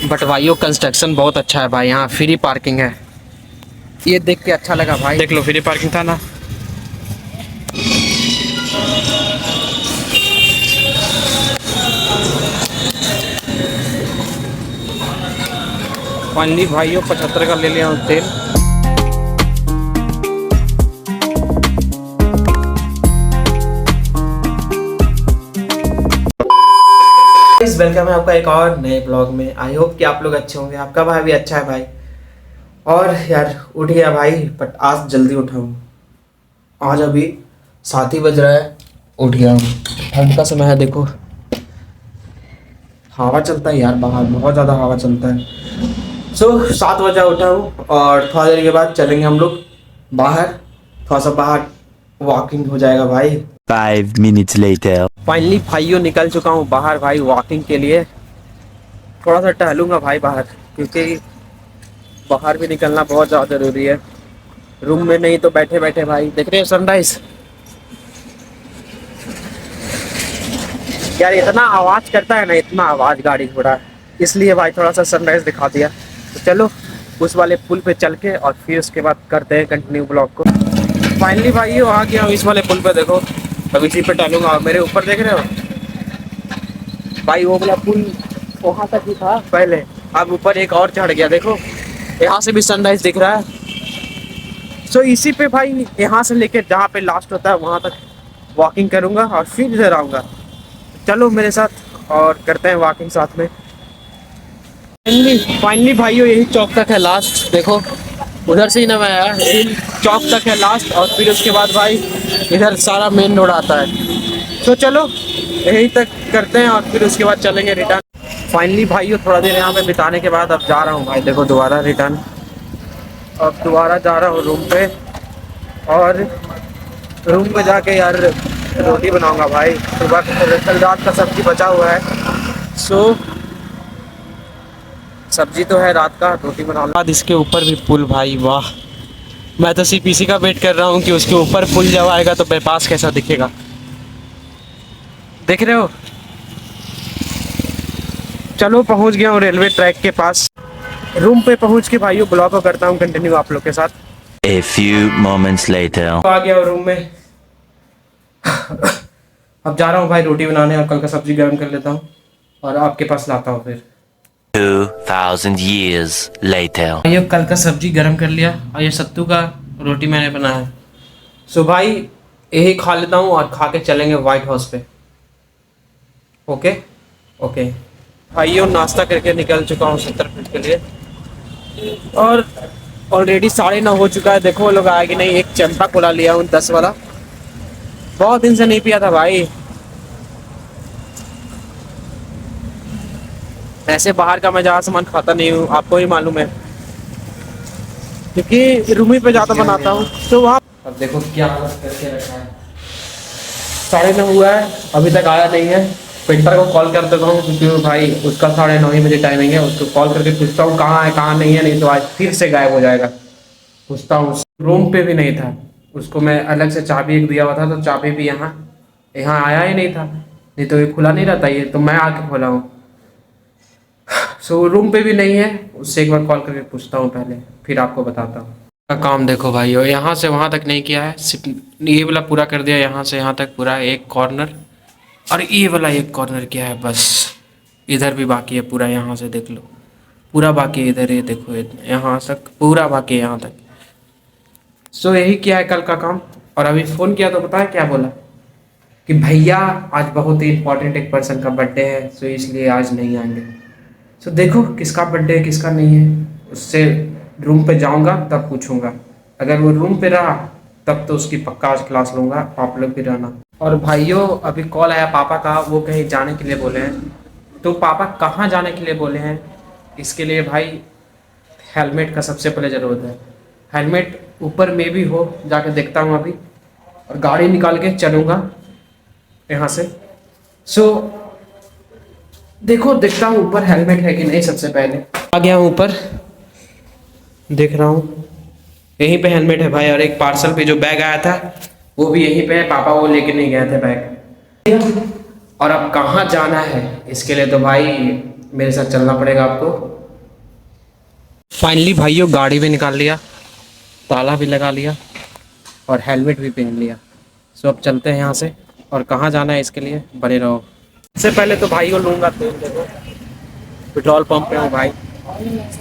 But भाइयों construction बहुत अच्छा है भाई, यहाँ फ्री पार्किंग है। ये देख के अच्छा लगा भाई, देख लो फ्री पार्किंग था ना। फाइनली भाइयों 75 का ले लिया हूँ तेल। वेलकम है आपका एक और नए ब्लॉग में। आई होप कि आप लोग अच्छे होंगे, आपका भाई भी अच्छा है भाई। और यार उठ गया भाई, बट आज जल्दी उठा हूँ। आज अभी 7 ही बज रहा है, उठ गया हूँ। ठंड का समय है, देखो हवा चलता है यार बाहर, बहुत ज़्यादा हवा चलता है। 7 बजे उठा हूँ और थोड़ा देर के बाद चलेंगे हम लोग बाहर, थोड़ा सा बाहर वॉकिंग हो जाएगा भाई। 5 minutes later. फाइनली भाइयों निकल चुका हूँ बाहर भाई वॉकिंग के लिए। थोड़ा सा टहलूंगा भाई बाहर, क्योंकि बाहर भी निकलना बहुत ज़्यादा ज़रूरी है। रूम में नहीं तो बैठे बैठे भाई देख रहे हो सनराइज। यार इतना आवाज़ करता है ना, इतना आवाज़ गाड़ी घोड़ा, इसलिए भाई थोड़ा सा सनराइज दिखा दिया। तो चलो उस वाले पुल पे चल के और फिर उसके बाद करते हैं कंटिन्यू ब्लॉग को। फाइनली भाई आ गया हूँ इस वाले पुल पे, देखो अब इसी पे टहलूंगा। और मेरे ऊपर देख रहे हो भाई, वो वाला पुल वहाँ तक ही था पहले, अब ऊपर एक और चढ़ गया। देखो यहाँ से भी सनराइज दिख रहा है। इसी पे भाई यहाँ से लेके जहाँ पे लास्ट होता है वहाँ तक वॉकिंग करूँगा और फिर इधर आऊँगा। चलो मेरे साथ और करते हैं वॉकिंग साथ में। फाइनली भाइयों यही चौक तक है लास्ट, देखो उधर से ही ना मैं आया, यही चौक तक है लास्ट। और फिर उसके बाद भाई इधर सारा मेन रोड आता है। तो चलो यहीं तक करते हैं और फिर उसके बाद चलेंगे रिटर्न। फाइनली भाइयों थोड़ा देर यहाँ पे बिताने के बाद अब जा रहा हूँ भाई, देखो दोबारा रिटर्न। अब दोबारा जा रहा हूँ रूम पे, और रूम पे जाके यार रोटी बनाऊँगा भाई। सुबह कल रात का सब्जी बचा हुआ है, सब्जी तो है रात का, रोटी बनाऊंगा। बाद इसके ऊपर भी पुल भाई, वाह। मैं तो सिर्फ इसी का वेट कर रहा हूँ कि उसके ऊपर पुल जब आएगा तो बाईपास कैसा दिखेगा, देख रहे हो। चलो पहुँच गया हूँ रेलवे ट्रैक के पास। रूम पे पहुँच के भाइयों ब्लॉग को करता हूँ कंटिन्यू आप लोग के साथ। A few moments later. आ गया रूम में। अब जा रहा हूँ भाई रोटी बनाने और कल का सब्जी गर्म कर लेता हूँ और आपके पास लाता हूँ फिर। 2000 years later. ये कल का सब्जी गर्म कर लिया और ये सत्तू का रोटी मैंने बनाया। भाई यही खा लेता हूँ और खा के चलेंगे वाइट हाउस पे। ओके ओके भाइयों नाश्ता करके निकल चुका हूँ 70 फीट के लिए, और ऑलरेडी 9:30 हो चुका है। देखो लोग आए कि नहीं। एक चंपा कोला लिया हूँ 10 वाला, बहुत दिन से नहीं पिया था भाई। ऐसे बाहर का मैं ज़्यादा सामान खाता नहीं हूँ, आपको ही मालूम है, क्योंकि रूम पे ज़्यादा बनाता हूँ। तो वहाँ अब देखो क्या हालत करके रखा है। 9:30 हुआ है, अभी तक आया नहीं है। पेंटर को कॉल कर देता हूँ, क्योंकि भाई उसका 9:30 बजे टाइमिंग है। उसको कॉल करके पूछता हूँ कहाँ है कहाँ नहीं है, नहीं तो आज फिर से गायब हो जाएगा। पूछता हूँ, रूम पे भी नहीं था। उसको मैं अलग से चाबी एक दिया हुआ था, तो चाबी भी यहाँ आया ही नहीं था, नहीं तो ये खुला नहीं रहता। ये तो मैं आके खोला हूँ। रूम पे भी नहीं है। उससे एक बार कॉल करके पूछता हूँ पहले, फिर आपको बताता हूँ। काम देखो भाई, यहाँ से वहाँ तक नहीं किया है, सिर्फ ये वाला पूरा कर दिया। यहाँ से यहाँ तक पूरा एक कॉर्नर, और ये वाला एक कॉर्नर किया है बस। इधर भी बाकी है पूरा, यहाँ से देख लो पूरा बाकी है। इधर ये देखो यहाँ तक पूरा बाकी है, यहाँ तक। यही किया है कल का काम। और अभी फ़ोन किया तो पता है क्या बोला, कि भैया आज बहुत ही इंपॉर्टेंट एक पर्सन का बर्थडे है, इसलिए आज नहीं आएंगे। देखो किसका बर्थडे है किसका नहीं है, उससे रूम पे जाऊंगा तब पूछूंगा। अगर वो रूम पे रहा तब तो उसकी पक्का आज क्लास लूँगा, आप लोग भी रहना। और भाइयों अभी कॉल आया पापा का, वो कहीं जाने के लिए बोले हैं। तो पापा कहाँ जाने के लिए बोले हैं, इसके लिए भाई हेलमेट का सबसे पहले ज़रूरत है। हेलमेट ऊपर में भी हो, जाके देखता हूँ अभी, और गाड़ी निकाल के चलूँगा यहाँ से। देखो देखता हूँ ऊपर हेलमेट है कि नहीं। सबसे पहले आ गया हूँ ऊपर, देख रहा हूँ यहीं पे हेलमेट है भाई। और एक पार्सल पे जो बैग आया था वो भी यहीं पे है, पापा वो लेके नहीं गए थे बैग। और अब कहाँ जाना है इसके लिए तो भाई मेरे साथ चलना पड़ेगा आपको। फाइनली भाइयों गाड़ी भी निकाल लिया, ताला भी लगा लिया और हेलमेट भी पहन लिया। सो अब चलते हैं यहाँ से, और कहाँ जाना है इसके लिए बने रहो। सबसे पहले तो भाइयों लूँगा तेल, देखो पेट्रोल पंप पे हूँ भाई।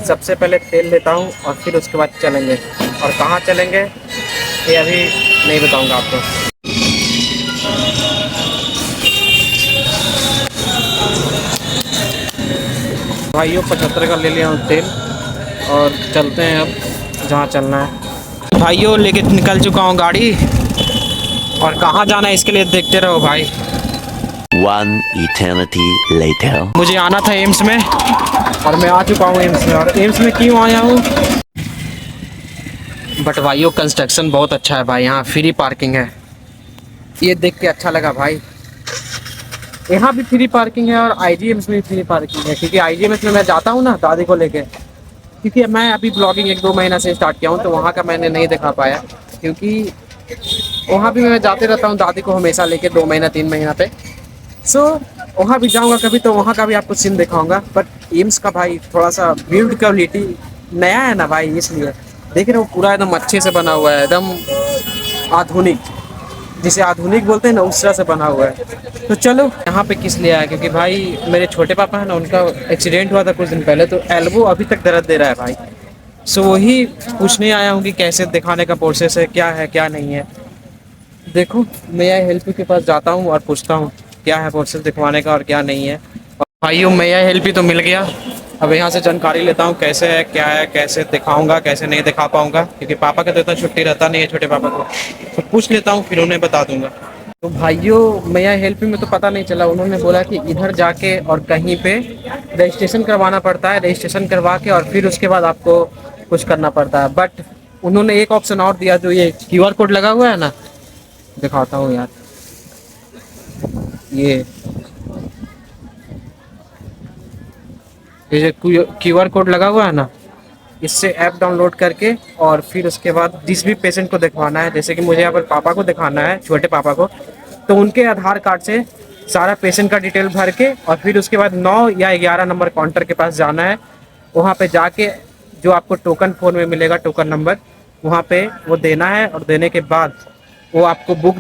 सबसे पहले तेल लेता हूँ और फिर उसके बाद चलेंगे, और कहाँ चलेंगे ये अभी नहीं बताऊँगा आपको। भाइयों 75 का ले लिया हूँ तेल, और चलते हैं अब जहाँ चलना है। भाइयों लेके निकल चुका हूँ गाड़ी, और कहाँ जाना है इसके लिए देखते रहो भाई। One eternity later. मुझे आना था एम्स में, और मैं आ चुका हूँ एम्स में। और एम्स में क्यों आया हूँ, बट भाइयों कंस्ट्रक्शन बहुत अच्छा है भाई, यहाँ फ्री पार्किंग है। ये देख के अच्छा लगा भाई। यहाँ भी फ्री पार्किंग है और आईजीएम्स में भी फ्री पार्किंग है, क्योंकि आईजीएम्स में मैं जाता हूँ ना दादी को लेके, क्योंकि मैं अभी ब्लॉगिंग 1-2 महीना से स्टार्ट किया हूँ, तो वहाँ का मैंने नहीं दिखा पाया, क्योंकि वहाँ भी मैं जाते रहता हूँ दादी को हमेशा लेके 2 महीना 3 महीना पे। सो वहाँ भी जाऊँगा कभी, तो वहाँ का भी आपको सीन दिखाऊंगा। बट एम्स का भाई थोड़ा सा बिल्ड क्वालिटी नया है ना भाई, इसलिए देख रहे हो पूरा एकदम अच्छे से बना हुआ है, एकदम आधुनिक, जिसे आधुनिक बोलते हैं ना उस तरह से बना हुआ है। तो चलो यहाँ पे किस लिए आया, क्योंकि भाई मेरे छोटे पापा है ना, उनका एक्सीडेंट हुआ था कुछ दिन पहले, तो एल्बो अभी तक दर्द दे रहा है भाई। सो वही पूछने आया हूँ कि कैसे दिखाने का प्रोसेस है, क्या है क्या नहीं है। देखो मैं हेल्प के पास जाता हूँ और पूछता हूँ क्या है प्रोसेस दिखवाने का और क्या नहीं है। और भाइयों मैं हेल्प तो मिल गया, अब यहाँ से जानकारी लेता हूँ कैसे है क्या है, कैसे दिखाऊंगा कैसे नहीं दिखा पाऊंगा, क्योंकि पापा का तो इतना छुट्टी रहता नहीं है छोटे पापा को। तो पूछ लेता हूँ फिर उन्हें बता दूंगा। तो भाइयों मैं हेल्प में तो पता नहीं चला, उन्होंने बोला कि इधर जाके और कहीं पे रजिस्ट्रेशन करवाना पड़ता है, रजिस्ट्रेशन करवा के और फिर उसके बाद आपको कुछ करना पड़ता है। बट उन्होंने एक ऑप्शन और दिया, जो ये क्यूआर कोड लगा हुआ है ना, दिखाता हूँ यार, ये जो क्यूआर कोड लगा हुआ है ना, इससे ऐप डाउनलोड करके और फिर उसके बाद जिस भी पेशेंट को दिखवाना है, जैसे कि मुझे यहाँ पर पापा को दिखाना है, छोटे पापा को, तो उनके आधार कार्ड से सारा पेशेंट का डिटेल भर के और फिर उसके बाद 9 या 11 नंबर काउंटर के पास जाना है। वहाँ पे जाके जो आपको टोकन फ़ोन में मिलेगा, टोकन नंबर, वहाँ पे वो देना है, और देने के बाद वो आपको बुक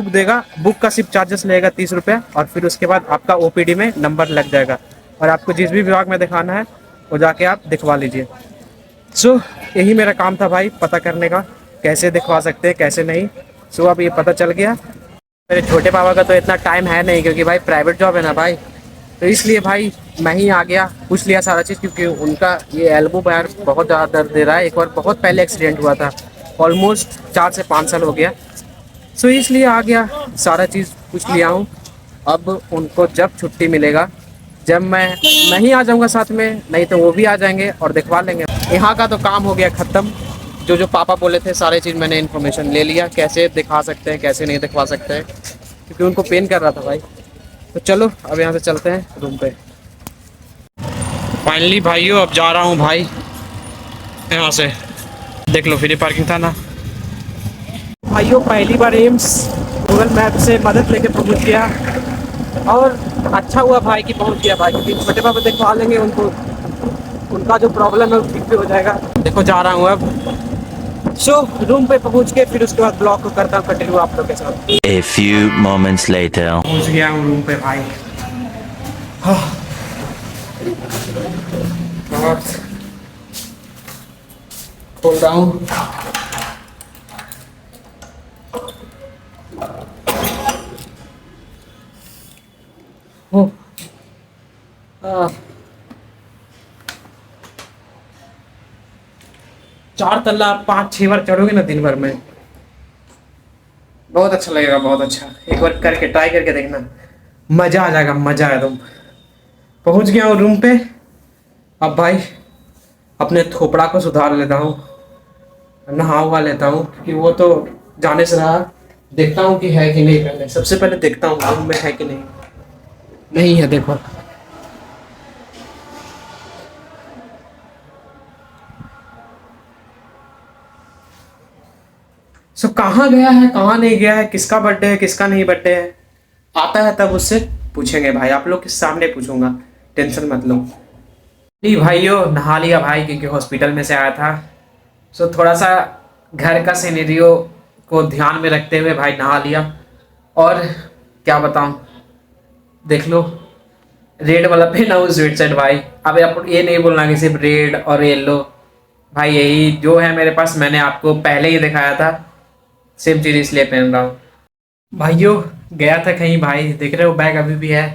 देगा। बुक का सिर्फ चार्जेस लगेगा 30 रुपये, और फिर उसके बाद आपका ओपीडी में नंबर लग जाएगा, और आपको जिस भी विभाग में दिखाना है वो जाके आप दिखवा लीजिए। सो यही मेरा काम था भाई, पता करने का कैसे दिखवा सकते हैं कैसे नहीं। सो अब ये पता चल गया। मेरे छोटे पापा का तो इतना टाइम है नहीं, क्योंकि भाई प्राइवेट जॉब है ना भाई, तो इसलिए भाई मैं ही आ गया, पूछ लिया सारा चीज़, क्योंकि उनका ये एल्बो पैर बहुत ज़्यादा दर्द दे रहा है। एक बार बहुत पहले एक्सीडेंट हुआ था, ऑलमोस्ट 4 से 5 साल हो गया। सो इसलिए आ गया, सारा चीज़ पूछ लिया हूँ। अब उनको जब छुट्टी मिलेगा, जब मैं नहीं आ जाऊँगा साथ में, नहीं तो वो भी आ जाएंगे और दिखवा लेंगे। यहाँ का तो काम हो गया ख़त्म। जो पापा बोले थे सारे चीज़ मैंने इन्फॉर्मेशन ले लिया, कैसे दिखा सकते हैं कैसे नहीं दिखवा सकते हैं, क्योंकि उनको पेन कर रहा था भाई। तो चलो अब यहाँ से चलते हैं रूम पे। फाइनली भाइयों अब जा रहा हूँ भाई, यहाँ से देख लो फ्री पार्किंग था ना। भाइयों पहली बार एम्स गूगल मैप से मदद लेके पहुँच गया, और अच्छा हुआ भाई कि पहुँच गया भाई, क्योंकि छोटे पापा दिखवा लेंगे उनको, उनका जो प्रॉब्लम है वो ठीक भी हो जाएगा। देखो जा रहा हूँ अब। सो रूम पे पहुँच के फिर उसके बाद ब्लॉग को करता हूँ कंटिन्यू आप लोग के साथ। A few moments later. पहुँच गया हूँ रूम पे भाई। बहुत खोल रहा हूँ। चार तल्ला 5-6 बार चढ़ोगे ना दिन भर में, बहुत अच्छा लगेगा, बहुत अच्छा। एक बार करके ट्राई करके देखना, मजा आ जाएगा, मजा एकदम। पहुंच गया हूँ रूम पे। अब भाई अपने थोपड़ा को सुधार लेता हूँ, नहा वहा लेता हूँ, क्योंकि वो तो जाने से रहा। देखता हूँ कि है कि नहीं, पहले सबसे पहले देखता हूँ रूम में है कि नहीं। नहीं है, देखो सो कहाँ गया है कहाँ नहीं गया है, किसका बर्थडे है किसका नहीं बर्थडे है, आता है तब उससे पूछेंगे भाई, आप लोग के सामने पूछूंगा, टेंशन मत लो। नहीं भाइयों, नहा लिया भाई क्योंकि हॉस्पिटल में से आया था। सो थोड़ा सा घर का सिनेरियो को ध्यान में रखते हुए भाई नहा लिया। और क्या बताऊं, देख लो रेड वाला पहना हूँ स्वेट शर्ट भाई। अब आप ये नहीं बोलना कि सिर्फ रेड और येलो, भाई यही जो है मेरे पास, मैंने आपको पहले ही दिखाया था। सेम चीज़ इसलिए पहन रहा हूँ भाइयों। गया था कहीं भाई, देख रहे हो बैग अभी भी है।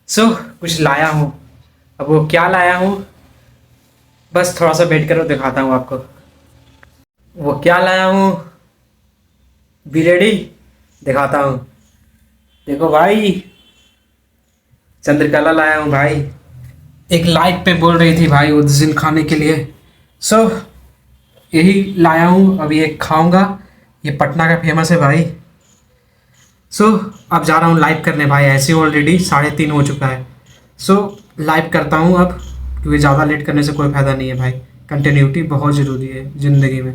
सो कुछ लाया हूँ, अब वो क्या लाया हूँ बस थोड़ा सा वेट करो, दिखाता हूँ आपको वो क्या लाया हूँ। बी रेडी, दिखाता हूँ। देखो भाई, चंद्रकला लाया हूँ भाई। एक लाइक पे बोल रही थी भाई उस दिन खाने के लिए। सो यही लाया हूँ, अभी एक खाऊंगा। ये पटना का फेमस है भाई। सो अब जा रहा हूँ लाइव करने भाई, ऐसे ऑलरेडी 3:30 हो चुका है। सो लाइव करता हूँ अब, क्योंकि ज़्यादा लेट करने से कोई फ़ायदा नहीं है भाई। कंटिन्यूटी बहुत ज़रूरी है ज़िंदगी में,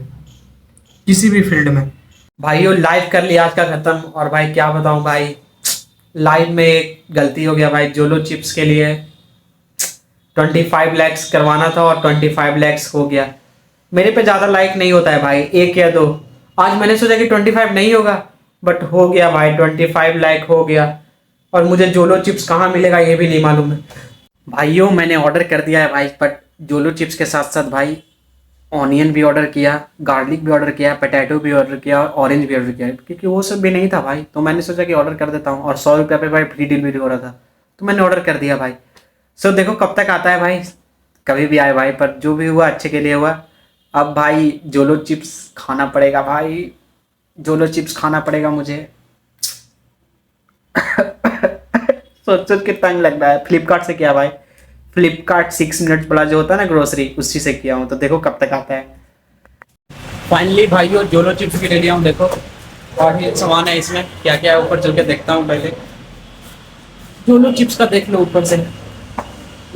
किसी भी फील्ड में। भाइयों लाइव कर लिया आज का ख़त्म। और भाई क्या बताऊँ भाई, लाइव में एक गलती हो गया भाई। जोलो चिप्स के लिए 25 लैक्स करवाना था और 25 लैक्स हो गया। मेरे पे ज़्यादा लाइक नहीं होता है भाई, एक या दो। आज मैंने सोचा कि 25 नहीं होगा, बट हो गया भाई, 25 लाइक हो गया। और मुझे जोलो चिप्स कहाँ मिलेगा ये भी नहीं मालूम है भाइयों। मैंने ऑर्डर कर दिया है भाई, बट जोलो चिप्स के साथ साथ भाई ऑनियन भी ऑर्डर किया, गार्लिक भी ऑर्डर किया, पोटैटो भी ऑर्डर किया और ऑरेंज भी ऑर्डर किया, क्योंकि वो सब भी नहीं था भाई। तो मैंने सोचा कि ऑर्डर कर देता हूँ, और 100 रुपये पे भाई फ्री डिलीवरी हो रहा था, तो मैंने ऑर्डर कर दिया भाई। सो देखो कब तक आता है भाई, कभी भी आए भाई, पर जो भी हुआ अच्छे के लिए हुआ। अब भाई जोलो चिप्स खाना पड़ेगा भाई, जोलो चिप्स खाना पड़ेगा मुझे। सोच सोच के तंग लग रहा है। फ्लिपकार्ट से किया भाई, फ्लिपकार्ट 6 मिनट वाला जो होता है ना ग्रोसरी, उसी से किया हूँ। तो देखो कब तक आता है। फाइनली भाइयों जोलो चिप्स भी ले लिया हूँ, देखो। और ये सामान है इसमें, क्या क्या है ऊपर चल के देखता हूँ पहले। जोलो चिप्स का देख लो ऊपर से।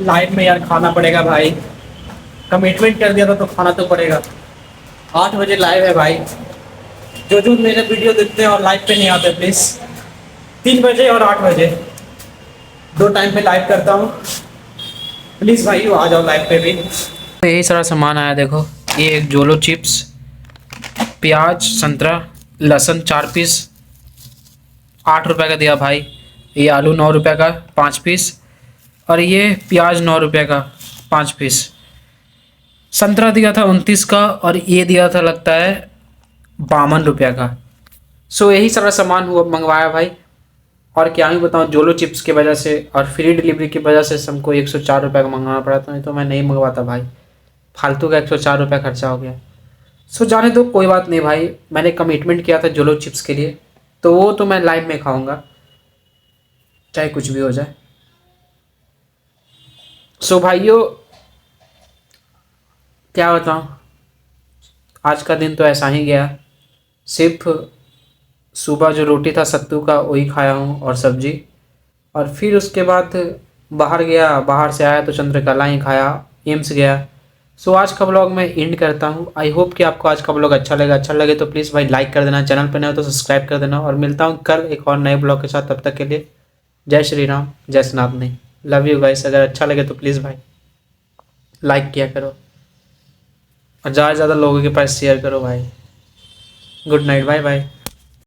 लाइव में यार खाना पड़ेगा भाई, कमिटमेंट कर दिया था तो खाना तो पड़ेगा। 8 बजे लाइव है भाई। जो जो मेरे वीडियो देखते हैं और लाइव पे नहीं आते प्लीज़, 3 बजे और 8 बजे 2 टाइम पे लाइव करता हूँ। प्लीज़ भाई आ जाओ लाइव पे भी। तो यही सारा सामान आया देखो। ये एक जोलो चिप्स, प्याज, संतरा, लहसुन 4 पीस, 8 रुपये का दिया भाई। ये आलू 9 रुपये का 5 पीस, और ये प्याज 9 रुपये का 5 पीस। संतरा दिया था 29 का, और ये दिया था लगता है 52 रुपये का। सो यही सारा सामान हुआ मंगवाया भाई। और क्या ही बताऊँ, जोलो चिप्स की वजह से और फ्री डिलीवरी की वजह से हमको 104 रुपये का मंगाना पड़ा था, नहीं तो मैं नहीं मंगवाता भाई। फालतू का 104 रुपये खर्चा हो गया। सो जाने दो, कोई बात नहीं भाई। मैंने कमिटमेंट किया था जोलो चिप्स के लिए, तो वो तो मैं लाइव में खाऊंगा, चाहे कुछ भी हो जाए। सो भाइयों क्या बताऊँ, आज का दिन तो ऐसा ही गया। सिर्फ सुबह जो रोटी था सत्तू का वही खाया हूँ और सब्जी, और फिर उसके बाद बाहर गया, बाहर से आया तो चंद्रकला ही खाया, एम्स गया। सो आज का ब्लॉग मैं एंड करता हूँ। आई होप कि आपको आज का ब्लॉग अच्छा लगा। अच्छा लगे तो प्लीज़ भाई लाइक कर देना, चैनल पर नए हो तो सब्सक्राइब कर देना, और मिलता हूँ कल एक और नए ब्लॉग के साथ। तब तक के लिए जय श्री राम, जय सनातनी, लव यू गाइस। अगर अच्छा लगे तो प्लीज़ भाई लाइक किया करो, और ज़्यादा से ज़्यादा लोगों के पास शेयर करो भाई। Good night, bye bye.